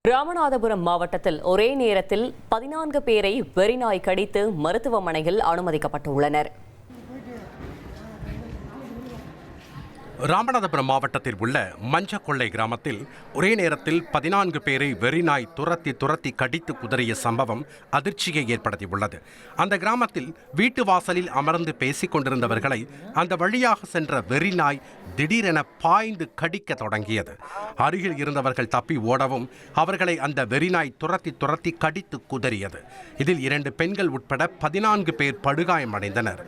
ராமநாதபுரம் மாவட்டத்தில் ஒரே நேரத்தில் 14 பேரை வெறிநாய் கடித்து மருத்துவமனையில் அனுமதிக்கப்பட்டுள்ளனர். ராமநாதபுரம் மாவட்டத்தில் உள்ள மஞ்சக்கொள்ளை கிராமத்தில் ஒரே நேரத்தில் 14 பேரை வெறிநாய் துரத்தி கடித்து குதறிய சம்பவம் அதிர்ச்சியை ஏற்படுத்தியுள்ளது. அந்த கிராமத்தில் வீட்டு வாசலில் அமர்ந்து பேசிக் கொண்டிருந்தவர்களை அந்த வழியாக சென்ற வெறிநாய் திடீரென பாய்ந்து கடிக்க தொடங்கியது. அருகில் இருந்தவர்கள் தப்பி ஓடவும் அவர்களை அந்த வெறிநாய் துரத்தி கடித்து குதறியது. இதில் 2 பெண்கள் உட்பட 14 பேர் படுகாயமடைந்தனர்.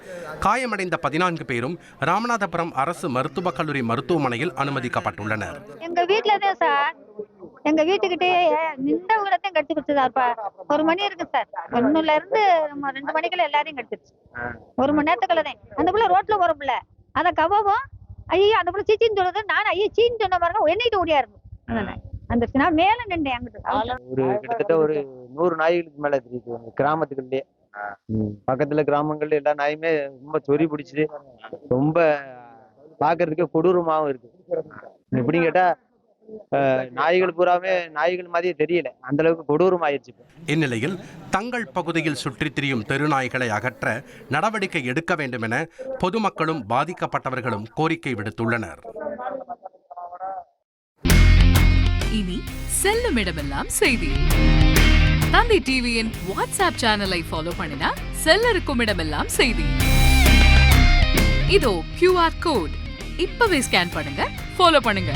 காயமடைந்த 14 பேரும் ராமநாதபுரம் அரசு மருத்துவக் கல்லூரி மருத்துவமனையில் அனுமதிக்கப்பட்டுள்ளனர். எங்க வீட்டுல தான் சார், எங்க வீட்டுக்கிட்டே நின்றவங்களத்தையும் கட்டி கொடுத்துதாருப்பா. 1 மணி இருக்கு சார், 1ல இருந்து 2 மணிக்குள்ள எல்லாரையும் கட்டிடுச்சு. 1 மணி நேரத்துக்குள்ளதான். அந்த புள்ள ரோட்ல போற புள்ள, அத கவவும் ஐயோ அந்த புள்ள சீச்சின்னு சொல்லுது. நானும் ஐயோ சீன்னு சொன்ன பாருங்க, என்னைட்டு ஓடியா இருக்கு. அந்த நான் மேல நின்றேன். அங்கிட்டு கிட்டத்தட்ட ஒரு 100 நாய்களுக்கு மேல தெரியுது கிராமத்துக்குள்ளே. பக்கத்துல கிராமங்கள்ல எல்லா நாயுமே ரொம்ப சொறி பிடிச்சிட்டு ரொம்ப பாக்குறதுக்கு கொடூரமாவும் இருக்கு. எப்படின்னு கேட்டா நாய்கள் பூராமே நாய்கள் மாதிரியே தெரியல, அந்த அளவுக்கு கொடூரம் ஆயிடுச்சு. இந்நிலையில் தங்கள் பகுதியில் சுற்றித் திரியும் தெருநாய்களை அகற்ற நடவடிக்கை எடுக்க வேண்டும் என பொதுமக்களும் பாதிக்கப்பட்டவர்களும் கோரிக்கை விடுத்துள்ளனர். இனி செல்லும் இடமெல்லாம் செய்தி. தந்தி டிவியின் வாட்ஸ்அப் சேனலை ஃபாலோ பண்ணினா செல்ல இருக்கும் இடமெல்லாம் செய்தி. இதோ QR கோட் இப்பவே ஸ்கேன் பண்ணுங்க, ஃபாலோ பண்ணுங்க.